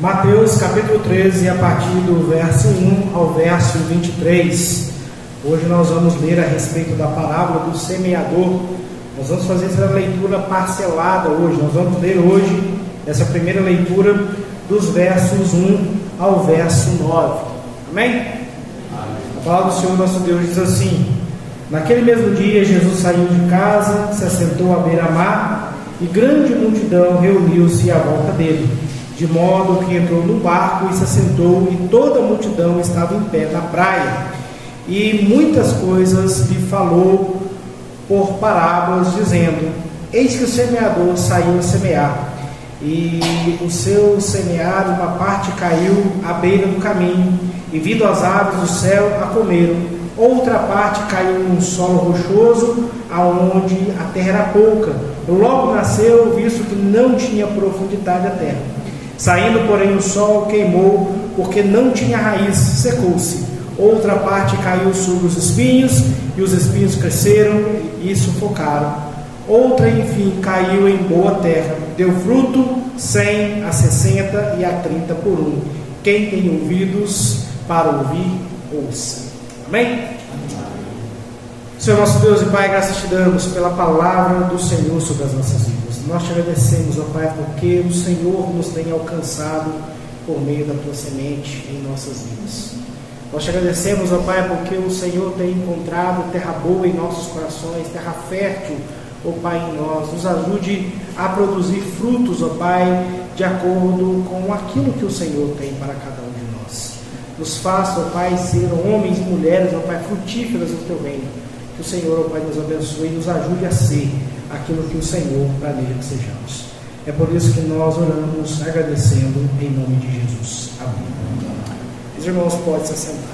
Mateus capítulo 13, a partir do verso 1 ao verso 23. Hoje nós vamos ler a respeito da parábola do semeador. Nós vamos fazer essa leitura parcelada hoje. Nós vamos ler hoje essa primeira leitura dos versos 1 ao verso 9. Amém? A palavra do Senhor nosso Deus diz assim: naquele mesmo dia Jesus saiu de casa, se assentou à beira-mar, e grande multidão reuniu-se à volta dele, de modo que entrou no barco e se assentou, e toda a multidão estava em pé na praia. E muitas coisas lhe falou por parábolas, dizendo: eis que o semeador saiu a semear, e o seu semear, uma parte caiu à beira do caminho, e vindo as aves do céu a comeram. Outra parte caiu num solo rochoso, aonde a terra era pouca. Logo nasceu, visto que não tinha profundidade a terra. Saindo, porém, o sol queimou, porque não tinha raiz, secou-se. Outra parte caiu sobre os espinhos, e os espinhos cresceram e sufocaram. Outra, enfim, caiu em boa terra, deu fruto 100, a 60 e a 30 por um. Quem tem ouvidos para ouvir, ouça. Amém? Senhor nosso Deus e Pai, graças te damos pela palavra do Senhor sobre as nossas vidas. Nós te agradecemos, ó Pai, porque o Senhor nos tem alcançado por meio da tua semente em nossas vidas. Nós te agradecemos, ó Pai, porque o Senhor tem encontrado terra boa em nossos corações, terra fértil, ó Pai, em nós. Nos ajude a produzir frutos, ó Pai, de acordo com aquilo que o Senhor tem para cada um de nós. Nos faça, ó Pai, ser homens e mulheres, ó Pai, frutíferas no teu reino. Que o Senhor, ó Pai, nos abençoe e nos ajude a ser aquilo que o Senhor planeja que sejamos. É por isso que nós oramos agradecendo em nome de Jesus. Amém. Os irmãos podem se assentar.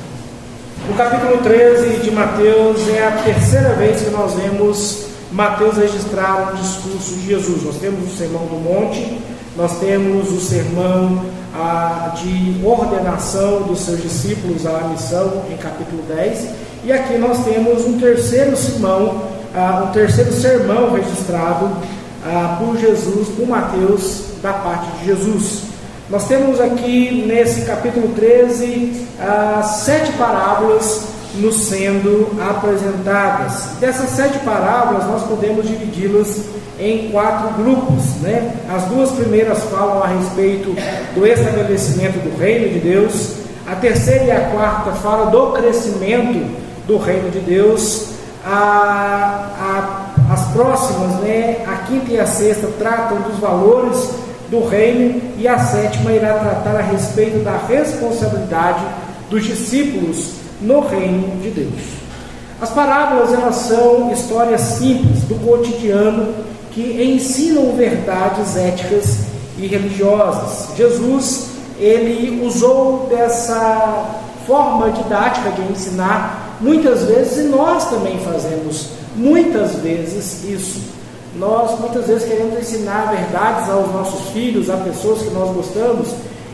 No capítulo 13 de Mateus é a terceira vez que nós vemos Mateus registrar um discurso de Jesus. Nós temos o Sermão do Monte, nós temos o sermão de ordenação dos seus discípulos à missão em capítulo 10, e aqui nós temos um terceiro sermão registrado por Jesus, por Mateus, da parte de Jesus. Nós temos aqui nesse capítulo 13 7 parábolas nos sendo apresentadas. Dessas 7 parábolas nós podemos dividi-las em 4 grupos, né? As duas primeiras falam a respeito do estabelecimento do reino de Deus. A terceira e a quarta falam do crescimento do reino de Deus. As próximas, né, a quinta e a sexta, tratam dos valores do reino, e a sétima irá tratar a respeito da responsabilidade dos discípulos no reino de Deus. As parábolas, elas são histórias simples do cotidiano que ensinam verdades éticas e religiosas. Jesus, ele usou dessa forma didática de ensinar muitas vezes, e nós também fazemos muitas vezes isso. Nós muitas vezes queremos ensinar verdades aos nossos filhos, a pessoas que nós gostamos,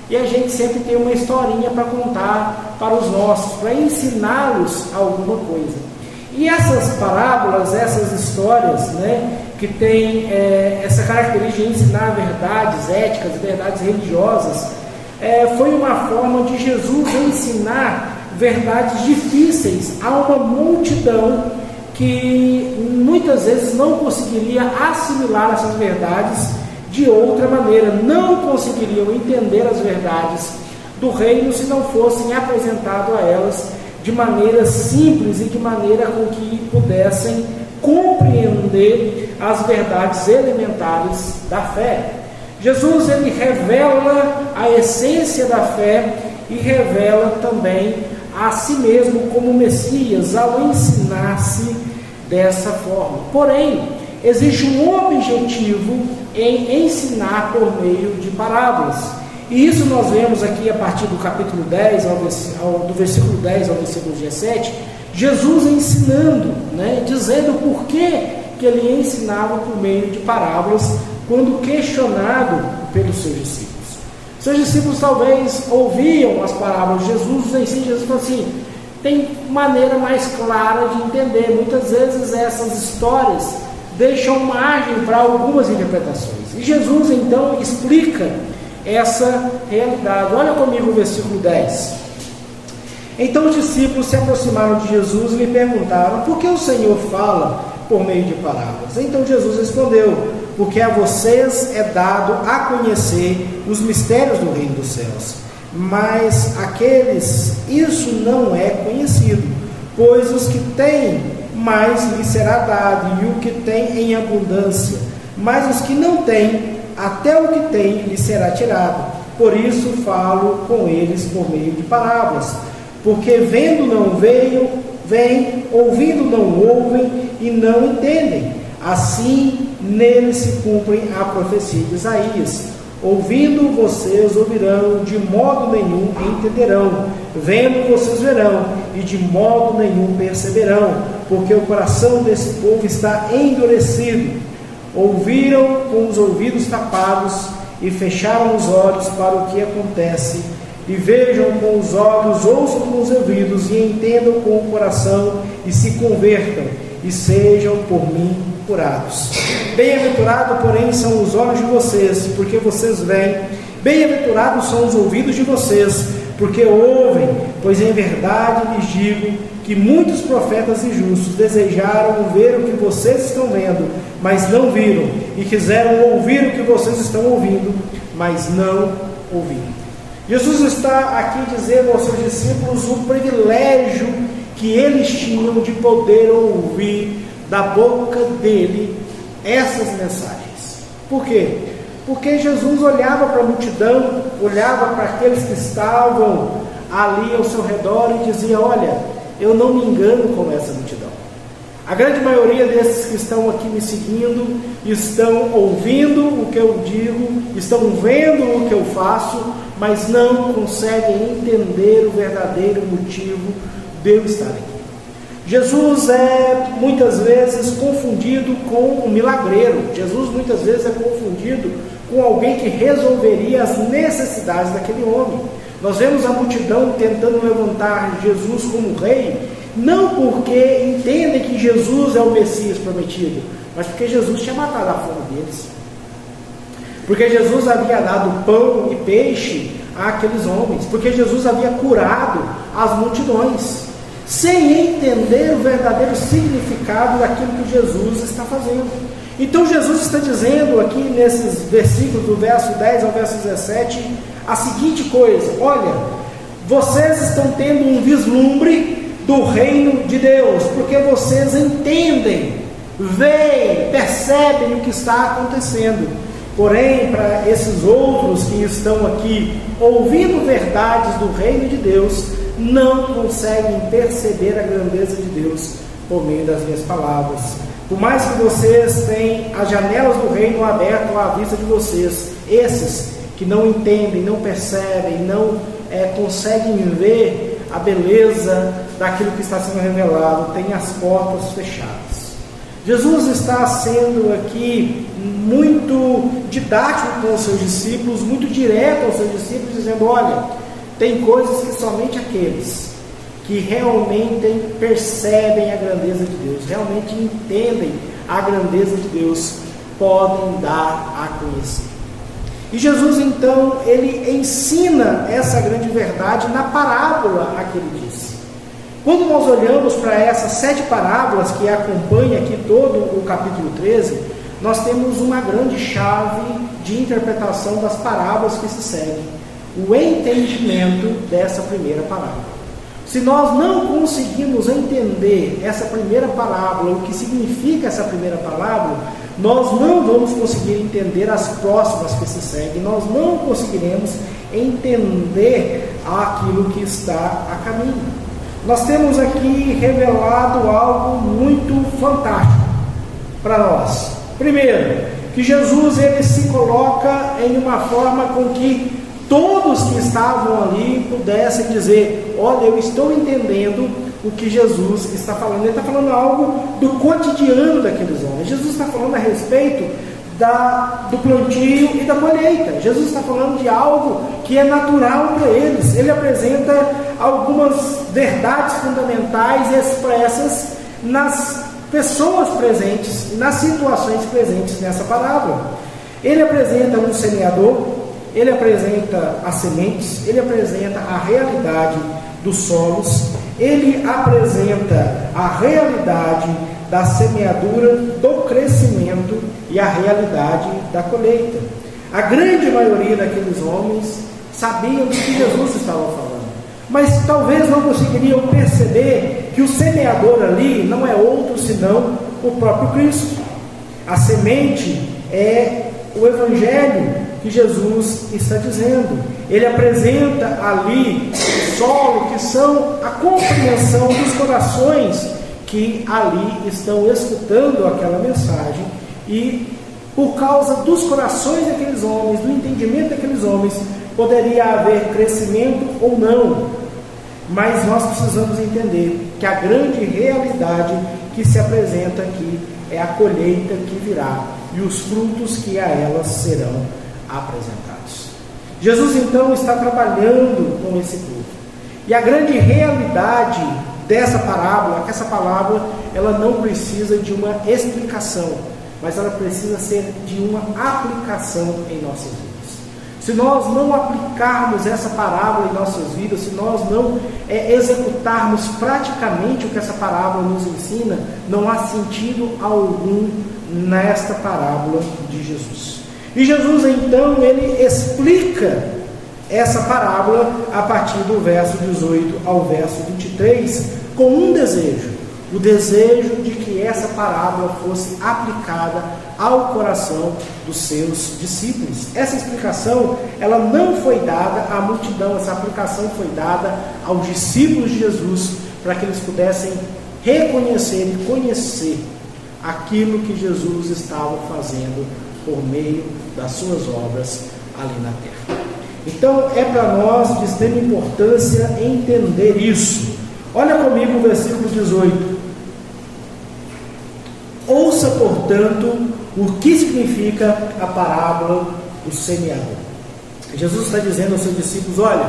e a gente sempre tem uma historinha para contar para os nossos, para ensiná-los alguma coisa. E essas parábolas, essas histórias, né, que tem essa característica de ensinar verdades éticas e verdades religiosas, foi uma forma de Jesus ensinar verdades difíceis a uma multidão que muitas vezes não conseguiria assimilar essas verdades de outra maneira, não conseguiriam entender as verdades do reino se não fossem apresentadas a elas de maneira simples e de maneira com que pudessem compreender as verdades elementares da fé. Jesus, ele revela a essência da fé e revela também a si mesmo como Messias ao ensinar-se dessa forma. Porém, existe um objetivo em ensinar por meio de parábolas. E isso nós vemos aqui a partir do capítulo 10, do versículo 10 ao versículo 17, Jesus ensinando, né, dizendo por que ele ensinava por meio de parábolas quando questionado pelos seus discípulos. Seus discípulos talvez ouviam as parábolas de Jesus, os ensinos de Jesus, falou assim: tem maneira mais clara de entender. Muitas vezes essas histórias deixam margem para algumas interpretações. E Jesus então explica essa realidade. Olha comigo o versículo 10. Então os discípulos se aproximaram de Jesus e lhe perguntaram: por que o Senhor fala por meio de parábolas? Então Jesus respondeu: porque a vocês é dado a conhecer os mistérios do reino dos céus, mas aqueles isso não é conhecido, pois os que têm mais lhes será dado, e o que tem em abundância, mas os que não têm, até o que tem lhes será tirado. Por isso falo com eles por meio de parábolas, porque vendo não veem, ouvindo não ouvem e não entendem. Assim neles se cumprem a profecia de Isaías: ouvindo vocês ouvirão, de modo nenhum entenderão, vendo vocês verão, e de modo nenhum perceberão, porque o coração desse povo está endurecido. Ouviram com os ouvidos tapados e fecharam os olhos para o que acontece, e vejam com os olhos, ouçam com os ouvidos, e entendam com o coração, e se convertam, e sejam por mim curados. Bem-aventurado, porém, são os olhos de vocês, porque vocês veem. Bem-aventurados são os ouvidos de vocês, porque ouvem. Pois em verdade lhes digo que muitos profetas e justos desejaram ver o que vocês estão vendo, mas não viram, e quiseram ouvir o que vocês estão ouvindo, mas não ouviram. Jesus está aqui dizendo aos seus discípulos o privilégio que eles tinham de poder ouvir da boca dele essas mensagens. Por quê? Porque Jesus olhava para a multidão, olhava para aqueles que estavam ali ao seu redor e dizia: olha, eu não me engano com essa multidão. A grande maioria desses que estão aqui me seguindo estão ouvindo o que eu digo, estão vendo o que eu faço, mas não conseguem entender o verdadeiro motivo de eu estar aqui. Jesus é muitas vezes confundido com um milagreiro. Jesus muitas vezes é confundido com alguém que resolveria as necessidades daquele homem. Nós vemos a multidão tentando levantar Jesus como rei, não porque entendem que Jesus é o Messias prometido, mas porque Jesus tinha matado a fome deles. Porque Jesus havia dado pão e peixe àqueles homens. Porque Jesus havia curado as multidões, sem entender o verdadeiro significado daquilo que Jesus está fazendo. Então Jesus está dizendo aqui nesses versículos, do verso 10 ao verso 17, a seguinte coisa: olha, vocês estão tendo um vislumbre do reino de Deus, porque vocês entendem, veem, percebem o que está acontecendo. Porém, para esses outros que estão aqui ouvindo verdades do reino de Deus, não conseguem perceber a grandeza de Deus por meio das minhas palavras. Por mais que vocês tenham as janelas do reino abertas à vista de vocês, esses que não entendem, não percebem, não conseguem ver a beleza daquilo que está sendo revelado, têm as portas fechadas. Jesus está sendo aqui muito didático com os seus discípulos, muito direto aos seus discípulos, dizendo: olha, tem coisas que somente aqueles que realmente percebem a grandeza de Deus, realmente entendem a grandeza de Deus, podem dar a conhecer. E Jesus então, ele ensina essa grande verdade na parábola a que ele disse. Quando nós olhamos para essas 7 parábolas que acompanham aqui todo o capítulo 13, nós temos uma grande chave de interpretação das parábolas que se seguem: o entendimento dessa primeira parábola. Se nós não conseguimos entender essa primeira parábola, o que significa essa primeira parábola, nós não vamos conseguir entender as próximas que se seguem, nós não conseguiremos entender aquilo que está a caminho. Nós temos aqui revelado algo muito fantástico para nós. Primeiro, que Jesus ele se coloca em uma forma com que todos que estavam ali pudessem dizer: olha, eu estou entendendo o que Jesus está falando. Ele está falando algo do cotidiano daqueles homens. Jesus está falando a respeito do plantio e da colheita. Jesus está falando de algo que é natural para eles. Ele apresenta algumas verdades fundamentais expressas nas pessoas presentes, nas situações presentes nessa parábola. Ele apresenta um semeador, ele apresenta as sementes, ele apresenta a realidade dos solos, ele apresenta a realidade da semeadura, do crescimento e a realidade da colheita. A grande maioria daqueles homens sabiam do que Jesus estava falando, mas talvez não conseguiriam perceber que o semeador ali não é outro senão o próprio Cristo. A semente é o Evangelho que Jesus está dizendo. Ele apresenta ali o solo, que são a compreensão dos corações que ali estão escutando aquela mensagem, e por causa dos corações daqueles homens, do entendimento daqueles homens, poderia haver crescimento ou não, mas nós precisamos entender que a grande realidade que se apresenta aqui é a colheita que virá e os frutos que a elas serão apresentados. Jesus então está trabalhando com esse povo, e a grande realidade dessa parábola, que essa palavra ela não precisa de uma explicação, mas ela precisa ser de uma aplicação em nossas vidas. Se nós não aplicarmos essa parábola em nossas vidas, se nós não executarmos praticamente o que essa parábola nos ensina, não há sentido algum nesta parábola de Jesus. E Jesus então, ele explica essa parábola a partir do verso 18 ao verso 23, com um desejo, o desejo de que essa parábola fosse aplicada ao coração dos seus discípulos. Essa explicação, ela não foi dada à multidão, essa aplicação foi dada aos discípulos de Jesus, para que eles pudessem reconhecer e conhecer aquilo que Jesus estava fazendo por meio das suas obras ali na terra. Então é para nós de extrema importância entender isso. Olha comigo o versículo 18. Ouça, portanto, o que significa a parábola do semeador. Jesus está dizendo aos seus discípulos: olha,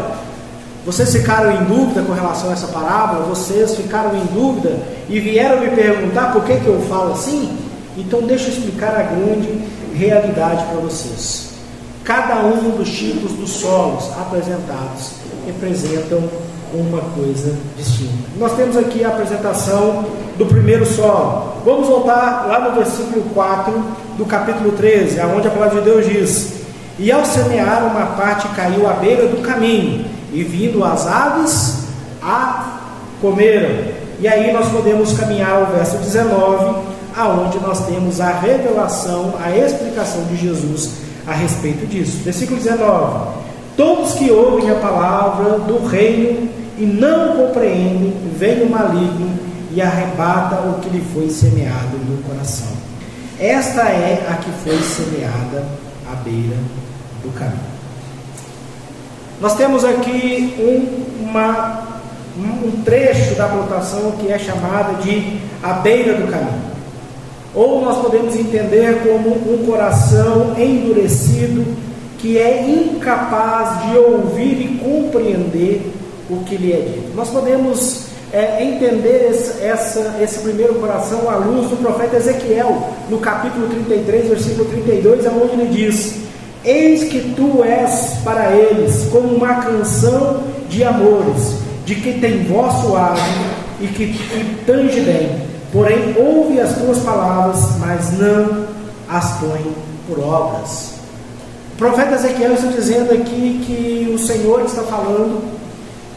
vocês ficaram em dúvida com relação a essa parábola, vocês ficaram em dúvida e vieram me perguntar por que eu falo assim? Então deixa eu explicar a grande realidade para vocês. Cada um dos tipos dos solos apresentados representam uma coisa distinta. Nós temos aqui a apresentação do primeiro solo. Vamos voltar lá no versículo 4 do capítulo 13, onde a palavra de Deus diz: e ao semear, uma parte caiu à beira do caminho, e vindo as aves a comeram. E aí nós podemos caminhar ao verso 19, aonde nós temos a revelação, a explicação de Jesus a respeito disso. Versículo 19: todos que ouvem a palavra do reino e não compreendem, vem o maligno e arrebata o que lhe foi semeado no coração. Esta é a que foi semeada à beira do caminho. Nós temos aqui um trecho da plantação que é chamada de a beira do caminho. Ou nós podemos entender como um coração endurecido que é incapaz de ouvir e compreender o que lhe é dito. Nós podemos entender esse primeiro coração à luz do profeta Ezequiel, no capítulo 33, versículo 32, onde ele diz: eis que tu és para eles como uma canção de amores, de que tem voz suave e que tange bem, porém ouve as tuas palavras, mas não as põe por obras. O profeta Ezequiel está dizendo aqui que o Senhor está falando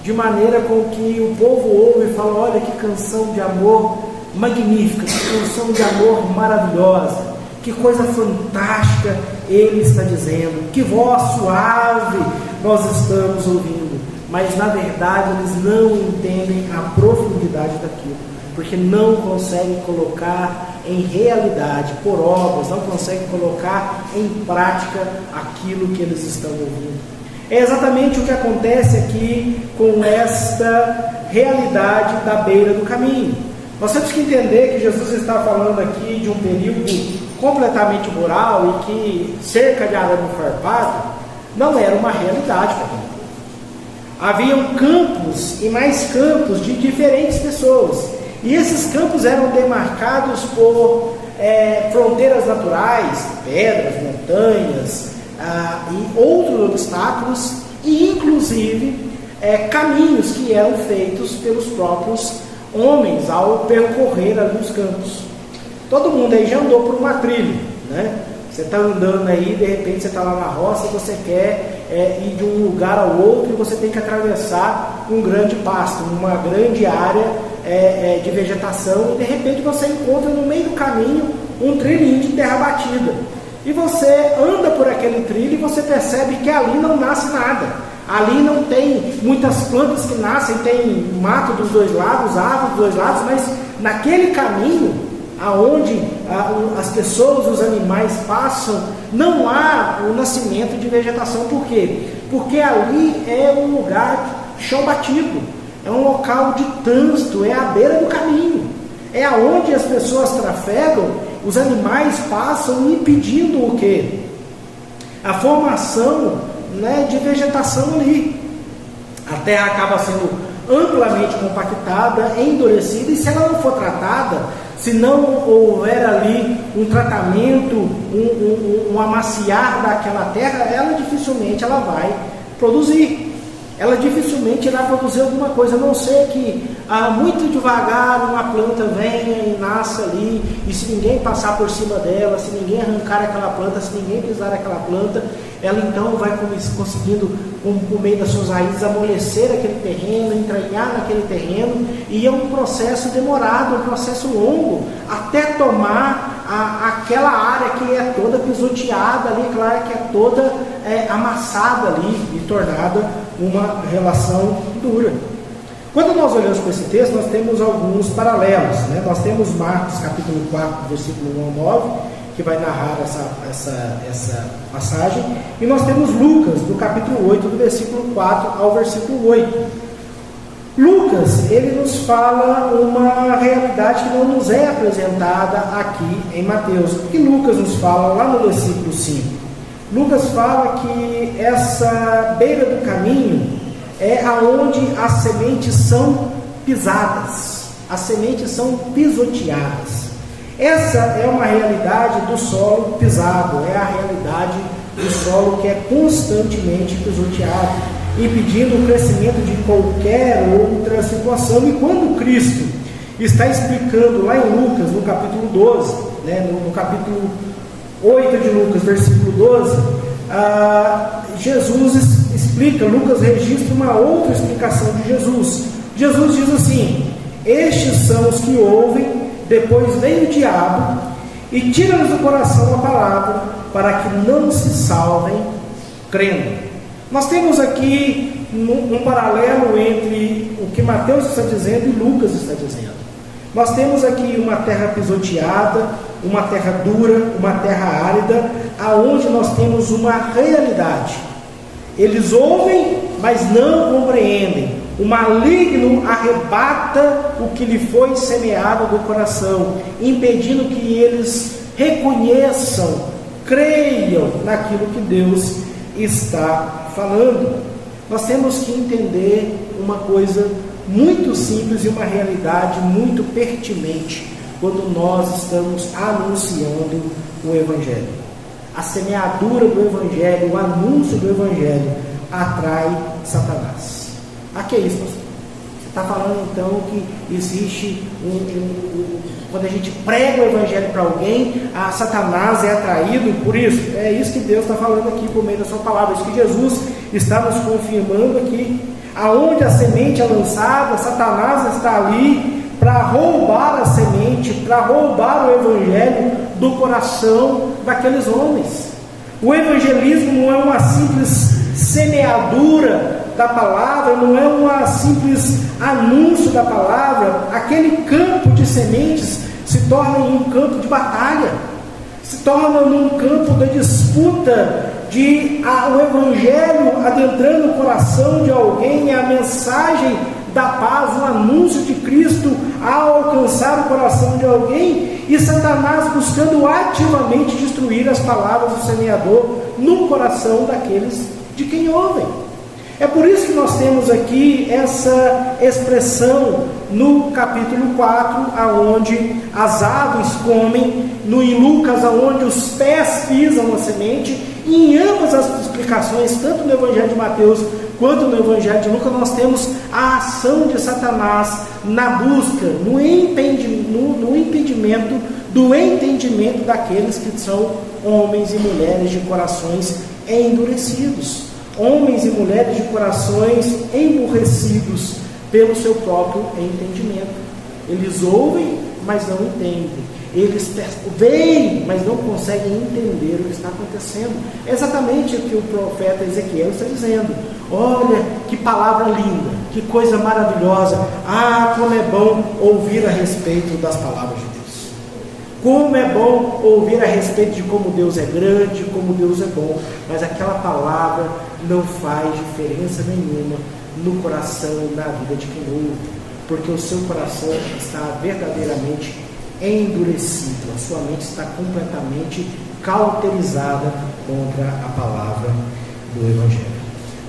de maneira com que o povo ouve e fala: olha que canção de amor magnífica, que canção de amor maravilhosa, que coisa fantástica ele está dizendo, que voz suave nós estamos ouvindo. Mas na verdade eles não entendem a profundidade daquilo, porque não conseguem colocar em realidade, por obras, não conseguem colocar em prática aquilo que eles estão ouvindo. É exatamente o que acontece aqui com esta realidade da beira do caminho. Nós temos que entender que Jesus está falando aqui de um período completamente rural e que cerca de arame farpado não era uma realidade para aquele povo. Haviam campos e mais campos de diferentes pessoas, e esses campos eram demarcados por fronteiras naturais, pedras, montanhas, e outros obstáculos, e inclusive caminhos que eram feitos pelos próprios homens ao percorrer ali os campos. Todo mundo aí já andou por uma trilha, né? Você está andando aí, de repente você está lá na roça e você quer ir de um lugar ao outro e você tem que atravessar um grande pasto, uma grande área de vegetação, e de repente você encontra no meio do caminho um trilhinho de terra batida. E você anda por aquele trilho e você percebe que ali não nasce nada. Ali não tem muitas plantas que nascem, tem mato dos dois lados, árvores dos dois lados, mas naquele caminho, aonde as pessoas, os animais passam, não há o nascimento de vegetação. Por quê? Porque ali é um lugar chão batido, é um local de trânsito, é à beira do caminho, é aonde as pessoas trafegam, os animais passam, impedindo o quê? A formação, né, de vegetação ali. A terra acaba sendo amplamente compactada, endurecida, e se ela não for tratada, se não houver ali um tratamento, um amaciar daquela terra, ela dificilmente vai produzir. Ela dificilmente irá produzir alguma coisa, a não ser que muito devagar uma planta venha e nasça ali, e se ninguém passar por cima dela, se ninguém arrancar aquela planta, se ninguém pisar aquela planta, ela então vai conseguindo, por meio das suas raízes, amolecer aquele terreno, entranhar naquele terreno, e é um processo demorado, um processo longo, até tomar aquela área que é toda pisoteada ali, claro que é toda amassada ali e tornada uma relação dura. Quando nós olhamos para esse texto, nós temos alguns paralelos, né? Nós temos Marcos capítulo 4, versículo 1 ao 9, que vai narrar essa passagem, e nós temos Lucas, do capítulo 8, do versículo 4 ao versículo 8. Lucas, ele nos fala uma realidade que não nos é apresentada aqui em Mateus. O que Lucas nos fala lá no versículo 5? Lucas fala que essa beira do caminho é aonde as sementes são pisadas, as sementes são pisoteadas. Essa é uma realidade do solo pisado, é a realidade do solo que é constantemente pisoteado, impedindo o crescimento de qualquer outra situação. E quando Cristo está explicando lá em Lucas, no capítulo 12, né, no capítulo 8 de Lucas, versículo 12, Jesus explica, Lucas registra uma outra explicação de Jesus. Jesus diz assim: estes são os que ouvem, depois vem o diabo e tira-lhes do coração a palavra, para que não se salvem crendo. Nós temos aqui um paralelo entre o que Mateus está dizendo e Lucas está dizendo. Nós temos aqui uma terra pisoteada, uma terra dura, uma terra árida, aonde nós temos uma realidade. Eles ouvem, mas não compreendem. O maligno arrebata o que lhe foi semeado do coração, impedindo que eles reconheçam, creiam naquilo que Deus está falando. Nós temos que entender uma coisa muito simples e uma realidade muito pertinente quando nós estamos anunciando o Evangelho. A semeadura do Evangelho, o anúncio do Evangelho atrai Satanás. Que é isso, pastor? Você está falando então que existe quando a gente prega o Evangelho para alguém, a Satanás é atraído por isso? É isso que Deus está falando aqui por meio da sua palavra, isso que Jesus está nos confirmando aqui. Aonde a semente é lançada, Satanás está ali para roubar a semente, para roubar o Evangelho do coração daqueles homens. O evangelismo não é uma simples semeadura da palavra, não é um simples anúncio da palavra. Aquele campo de sementes se torna um campo de batalha, se torna num campo da disputa, de o evangelho adentrando o coração de alguém, a mensagem da paz, o anúncio de Cristo ao alcançar o coração de alguém, e Satanás buscando ativamente destruir as palavras do semeador no coração daqueles de quem ouvem. É por isso que nós temos aqui essa expressão no capítulo 4, aonde as aves comem, em Lucas, aonde os pés pisam na semente, Em ambas as explicações, tanto no Evangelho de Mateus quanto no Evangelho de Lucas, nós temos a ação de Satanás na busca, no impedimento do entendimento daqueles que são homens e mulheres de corações endurecidos, homens e mulheres de corações emburrecidos pelo seu próprio entendimento. Eles ouvem, mas não entendem. Eles veem, mas não conseguem entender o que está acontecendo. É exatamente o que o profeta Ezequiel está dizendo. Olha que palavra linda, que coisa maravilhosa. Ah, como é bom ouvir a respeito das palavras de Deus. Como é bom ouvir a respeito de como Deus é grande, como Deus é bom. Mas aquela palavra não faz diferença nenhuma no coração e na vida de quem ouve, porque o seu coração está verdadeiramente endurecido, a sua mente está completamente cauterizada contra a palavra do Evangelho.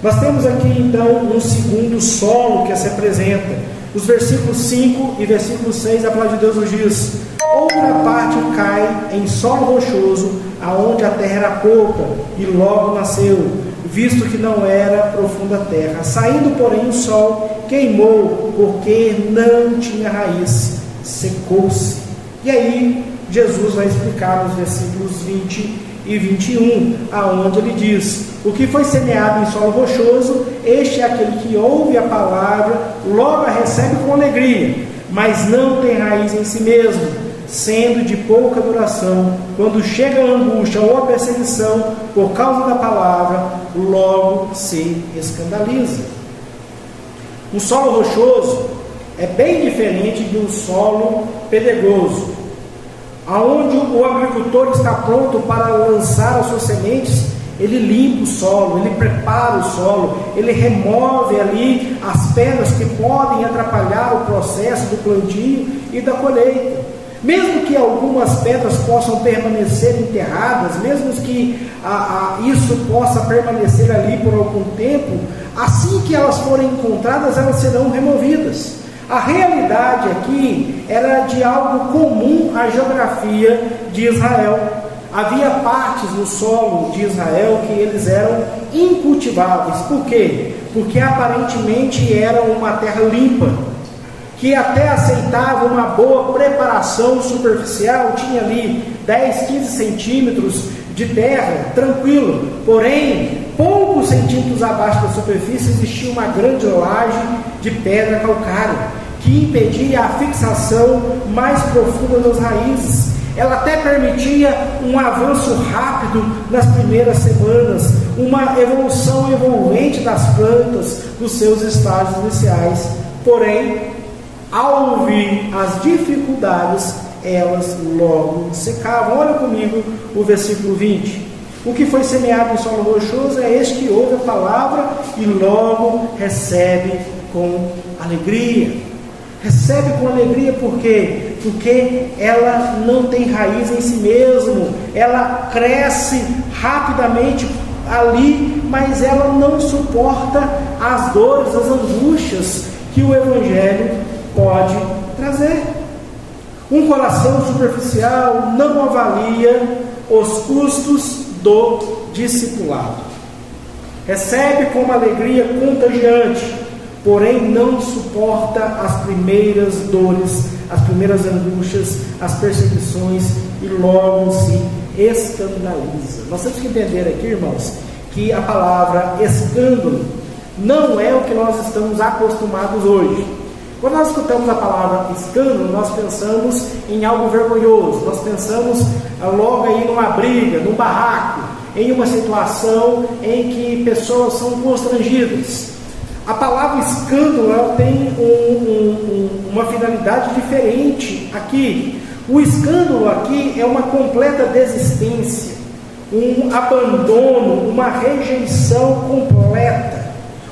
Nós temos aqui então um segundo solo que se apresenta. Os versículos 5 e versículo 6, a palavra de Deus nos diz: outra parte cai em solo rochoso, aonde a terra era pouca, e logo nasceu, visto que não era profunda terra. Saindo, porém, o sol queimou, porque não tinha raiz, secou-se. E aí, Jesus vai explicar nos versículos 20 e 21, aonde ele diz: o que foi semeado em solo rochoso, este é aquele que ouve a palavra, logo a recebe com alegria, mas não tem raiz em si mesmo, sendo de pouca duração. Quando chega a angústia ou a perseguição por causa da palavra, logo se escandaliza. Um solo rochoso é bem diferente de um solo pedregoso, aonde o agricultor está pronto para lançar as suas sementes. Ele limpa o solo, ele prepara o solo, ele remove ali as pedras que podem atrapalhar o processo do plantio e da colheita. Mesmo que algumas pedras possam permanecer enterradas, mesmo que isso possa permanecer ali por algum tempo, assim que elas forem encontradas, elas serão removidas. A realidade aqui era de algo comum à geografia de Israel. Havia partes no solo de Israel que eles eram incultiváveis. Por quê? Porque aparentemente era uma terra limpa, que até aceitava uma boa preparação superficial, tinha ali 10, 15 centímetros de terra, tranquilo. Porém, poucos centímetros abaixo da superfície existia uma grande laje de pedra calcária, que impedia a fixação mais profunda das raízes. Ela até permitia um avanço rápido nas primeiras semanas, uma evolução envolvente das plantas nos seus estágios iniciais. Porém, ao ouvir as dificuldades, elas logo secavam. Olha comigo o versículo 20. O que foi semeado em solo rochoso é este que ouve a palavra e logo recebe com alegria. Recebe com alegria por quê? Porque ela não tem raiz em si mesmo, ela cresce rapidamente ali, mas ela não suporta as dores, as angústias que o Evangelho pode trazer. Um coração superficial não avalia os custos do discipulado. Recebe com uma alegria contagiante, porém não suporta as primeiras dores, as primeiras angústias, as perseguições e logo se escandaliza. Nós temos que entender aqui, irmãos, que a palavra escândalo não é o que nós estamos acostumados hoje. Quando nós escutamos a palavra escândalo, nós pensamos em algo vergonhoso, nós pensamos logo aí numa briga, num barraco, em uma situação em que pessoas são constrangidas. A palavra escândalo ela tem uma finalidade diferente aqui. O escândalo aqui é uma completa desistência, um abandono, uma rejeição completa.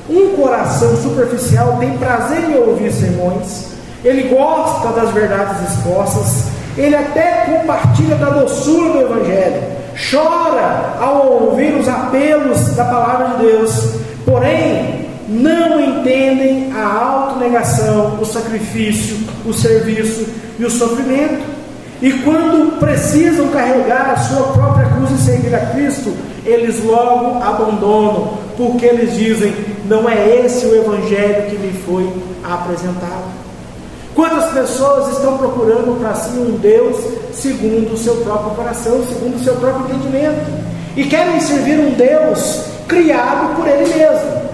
Um coração superficial tem prazer em ouvir sermões, ele gosta das verdades expostas, ele até compartilha da doçura do Evangelho, chora ao ouvir os apelos da palavra de Deus, porém não entendem a autonegação, o sacrifício, o serviço e o sofrimento. E quando precisam carregar a sua própria cruz recusam servir a Cristo, eles logo abandonam, porque eles dizem: não é esse o evangelho que me foi apresentado. Quantas pessoas estão procurando para si um Deus segundo o seu próprio coração, segundo o seu próprio entendimento, e querem servir um Deus criado por ele mesmo?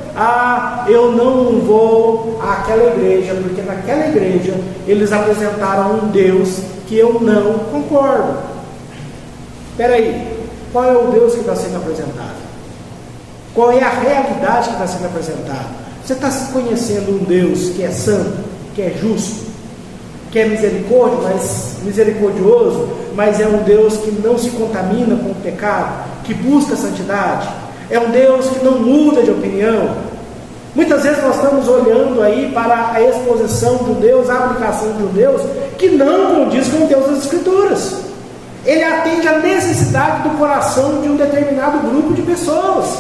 Eu não vou àquela igreja, porque naquela igreja eles apresentaram um Deus que eu não concordo. Espera aí, qual é o Deus que está sendo apresentado? Qual é a realidade que está sendo apresentada? Você está conhecendo um Deus que é santo, que é justo, que é misericordioso, mas é um Deus que não se contamina com o pecado, que busca a santidade? É um Deus que não muda de opinião? Muitas vezes nós estamos olhando aí para a exposição de um Deus, a aplicação de um Deus que não condiz com o Deus das Escrituras. Ele atende à necessidade do coração de um determinado grupo de pessoas.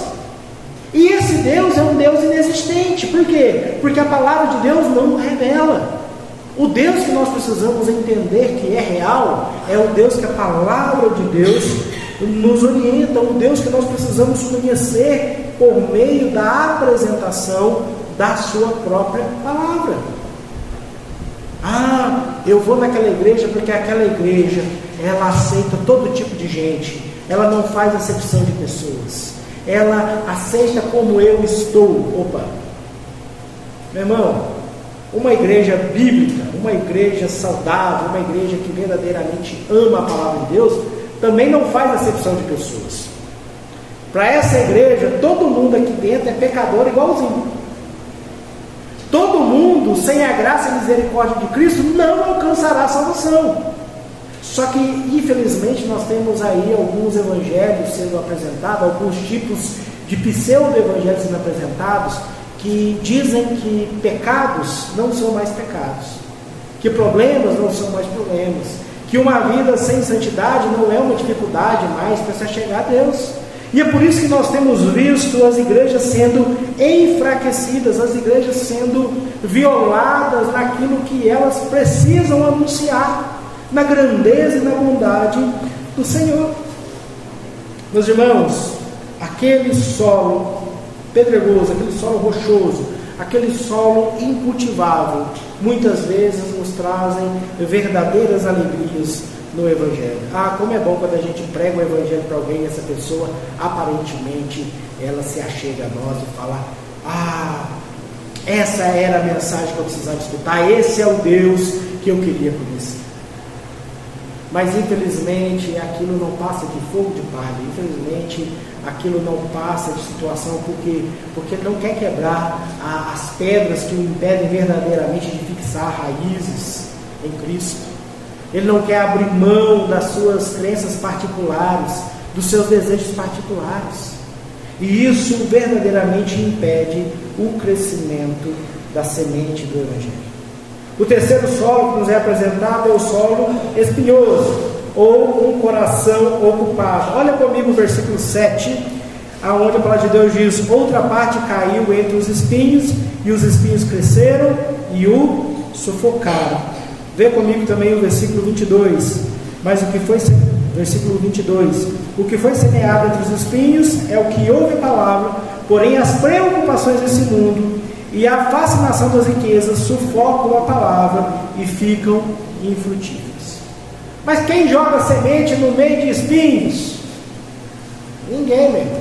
E esse Deus é um Deus inexistente. Por quê? Porque a palavra de Deus não o revela. O Deus que nós precisamos entender que é real é o Deus que a palavra de Deus nos orienta, o Deus que nós precisamos conhecer por meio da apresentação da sua própria palavra. Eu vou naquela igreja porque aquela igreja ela aceita todo tipo de gente, ela não faz acepção de pessoas, ela aceita como eu estou. Opa, meu irmão, uma igreja bíblica, uma igreja saudável, uma igreja que verdadeiramente ama a palavra de Deus, também não faz acepção de pessoas. Para essa igreja, todo mundo aqui dentro é pecador igualzinho. Todo mundo, sem a graça e misericórdia de Cristo, não alcançará a salvação. Só que, infelizmente, nós temos aí alguns evangelhos sendo apresentados, alguns tipos de pseudo-evangelhos sendo apresentados, que dizem que pecados não são mais pecados, que problemas não são mais problemas, que uma vida sem santidade não é uma dificuldade mais para se chegar a Deus. E é por isso que nós temos visto as igrejas sendo enfraquecidas, as igrejas sendo violadas naquilo que elas precisam anunciar, na grandeza e na bondade do Senhor. Meus irmãos, aquele solo pedregoso, aquele solo rochoso, aquele solo incultivável, muitas vezes nos trazem verdadeiras alegrias no Evangelho. Como é bom quando a gente prega o Evangelho para alguém e essa pessoa, aparentemente, ela se achega a nós e fala: essa era a mensagem que eu precisava escutar, esse é o Deus que eu queria conhecer. Mas infelizmente aquilo não passa de fogo de palha, infelizmente aquilo não passa de situação porque não quer quebrar as pedras que o impedem verdadeiramente de fixar raízes em Cristo. Ele não quer abrir mão das suas crenças particulares, dos seus desejos particulares. E isso verdadeiramente impede o crescimento da semente do Evangelho. O terceiro solo que nos é apresentado é o solo espinhoso, ou um coração ocupado. Olha comigo o versículo 7, aonde a palavra de Deus diz: outra parte caiu entre os espinhos, e os espinhos cresceram e o sufocaram. Vê comigo também o versículo 22. Versículo 22: o que foi semeado entre os espinhos é o que ouve a palavra, porém as preocupações desse mundo e a fascinação das riquezas sufocam a palavra e ficam infrutíferas. Mas quem joga semente no meio de espinhos? Ninguém, meu irmão.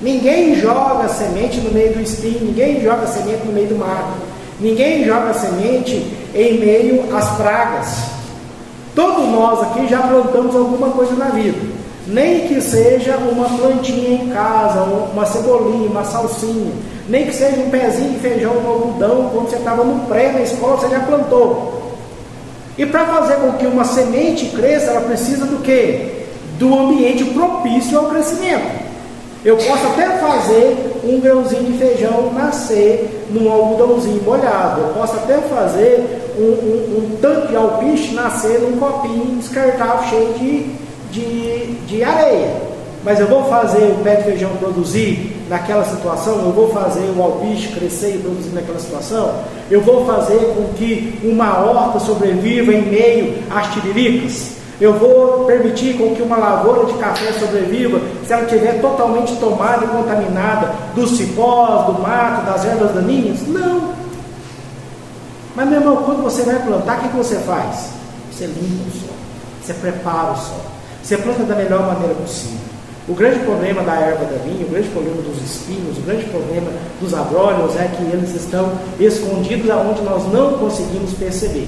Ninguém joga semente no meio do espinho, ninguém joga semente no meio do mato, ninguém joga semente em meio às pragas. Todos nós aqui já plantamos alguma coisa na vida, nem que seja uma plantinha em casa, uma cebolinha, uma salsinha, nem que seja um pezinho de feijão, um algodão, quando você estava no pré na escola, você já plantou. E para fazer com que uma semente cresça, ela precisa do quê? Do ambiente propício ao crescimento. Eu posso até fazer um grãozinho de feijão nascer num algodãozinho molhado. Eu posso até fazer um tanque de alpiste nascer num copinho descartável cheio de areia. Mas eu vou fazer o pé de feijão produzir naquela situação? Eu vou fazer o alpiste crescer e produzir naquela situação? Eu vou fazer com que uma horta sobreviva em meio às tiriricas? Eu vou permitir com que uma lavoura de café sobreviva se ela estiver totalmente tomada e contaminada dos cipós, do mato, das ervas daninhas? Não. Mas, meu irmão, quando você vai plantar, o que você faz? Você limpa o solo, você prepara o solo, você planta da melhor maneira possível. O grande problema da erva daninha, o grande problema dos espinhos, o grande problema dos abrolhos é que eles estão escondidos aonde nós não conseguimos perceber.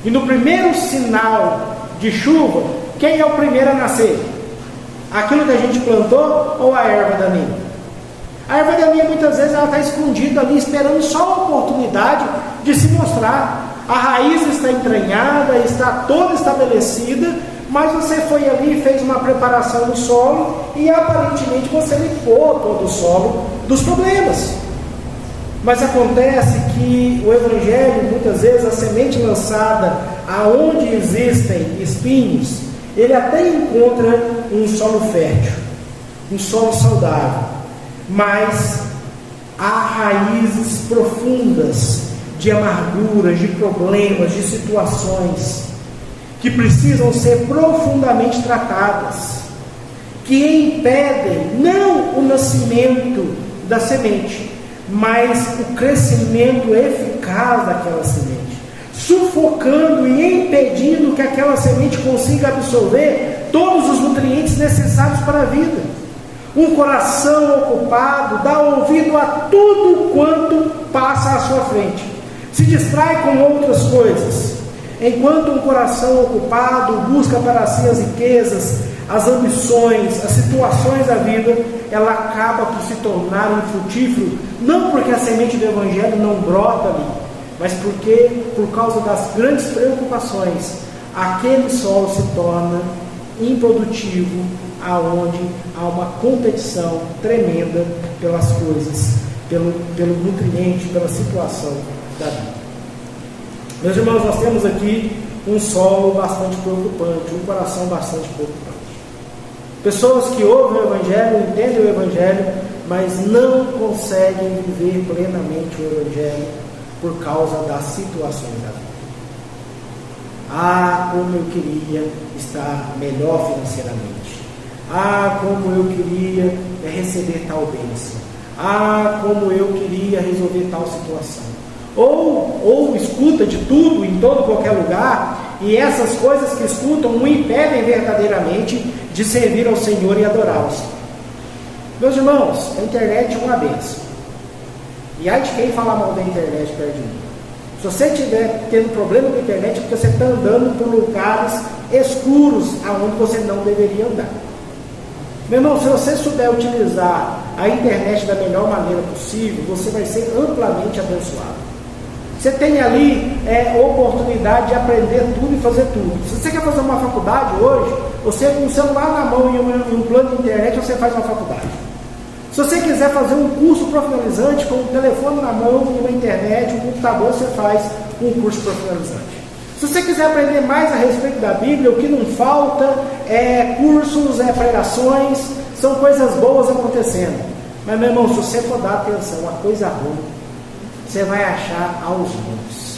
E no primeiro sinal de chuva, quem é o primeiro a nascer? Aquilo que a gente plantou ou a erva daninha? A erva daninha muitas vezes ela está escondida ali, esperando só a oportunidade de se mostrar. A raiz está entranhada, está toda estabelecida, mas você foi ali e fez uma preparação do solo e aparentemente você limpou todo o solo dos problemas. Mas acontece que o Evangelho, muitas vezes, a semente lançada aonde existem espinhos, ele até encontra um solo fértil, um solo saudável, mas há raízes profundas de amarguras, de problemas, de situações que precisam ser profundamente tratadas, que impedem não o nascimento da semente, mas o crescimento eficaz daquela semente, sufocando e impedindo que aquela semente consiga absorver todos os nutrientes necessários para a vida. Um coração ocupado dá ouvido a tudo quanto passa à sua frente, se distrai com outras coisas, enquanto um coração ocupado busca para si as riquezas, as ambições, as situações da vida, ela acaba por se tornar infrutífero, não porque a semente do Evangelho não brota ali, mas porque, por causa das grandes preocupações, aquele solo se torna improdutivo, aonde há uma competição tremenda pelas coisas, pelo nutriente, pela situação da vida. Meus irmãos, nós temos aqui um solo bastante preocupante, um coração bastante preocupante. Pessoas que ouvem o Evangelho, entendem o Evangelho, mas não conseguem viver plenamente o Evangelho por causa das situações da vida. Ah, como eu queria estar melhor financeiramente. Ah, como eu queria receber tal bênção. Ah, como eu queria resolver tal situação. Ou escuta de tudo, em todo qualquer lugar, e essas coisas que escutam o impedem verdadeiramente de servir ao Senhor e adorá-lo. Meus irmãos, a internet é uma bênção. E ai de quem fala mal da internet perto de mim. Se você estiver tendo problema com a internet, é porque você está andando por lugares escuros, aonde você não deveria andar. Meu irmão, se você souber utilizar a internet da melhor maneira possível, você vai ser amplamente abençoado. Você tem ali oportunidade de aprender tudo e fazer tudo. Se você quer fazer uma faculdade hoje, você com o celular na mão e um plano de internet, você faz uma faculdade. Se você quiser fazer um curso profissionalizante com o telefone na mão e uma internet, um computador, você faz um curso profissionalizante. Se você quiser aprender mais a respeito da Bíblia, o que não falta é cursos, pregações, são coisas boas acontecendo. Mas, meu irmão, se você for dar atenção a coisa ruim, você vai achar aos montes.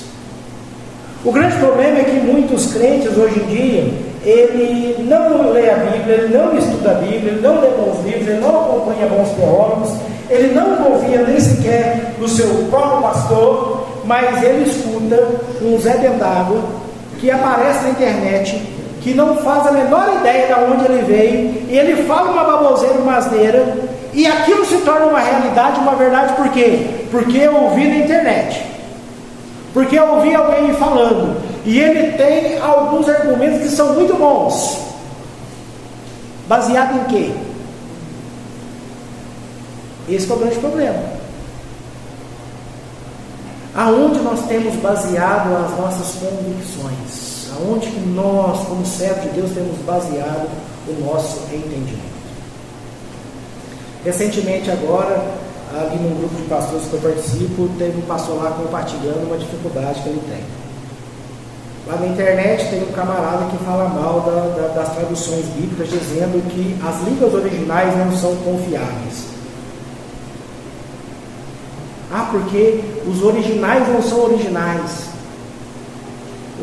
O grande problema é que muitos crentes hoje em dia, ele não lê a Bíblia, ele não estuda a Bíblia, ele não lê bons livros, ele não acompanha bons teólogos, ele não confia nem sequer no seu próprio pastor, mas ele escuta um Zé Dendágua que aparece na internet, que não faz a menor ideia de onde ele veio, e ele fala uma baboseira, uma asneira, e aquilo se torna uma realidade, uma verdade. Por quê? Porque eu ouvi na internet, porque eu ouvi alguém me falando, e ele tem alguns argumentos que são muito bons. Baseado em quê? Esse é o grande problema. Aonde nós temos baseado as nossas convicções? Aonde que nós, como servos de Deus, temos baseado o nosso entendimento? Recentemente agora, ali num grupo de pastores que eu participo, teve um pastor lá compartilhando uma dificuldade que ele tem. Lá na internet tem um camarada que fala mal das traduções bíblicas, dizendo que as línguas originais não são confiáveis. Ah, porque os originais não são originais.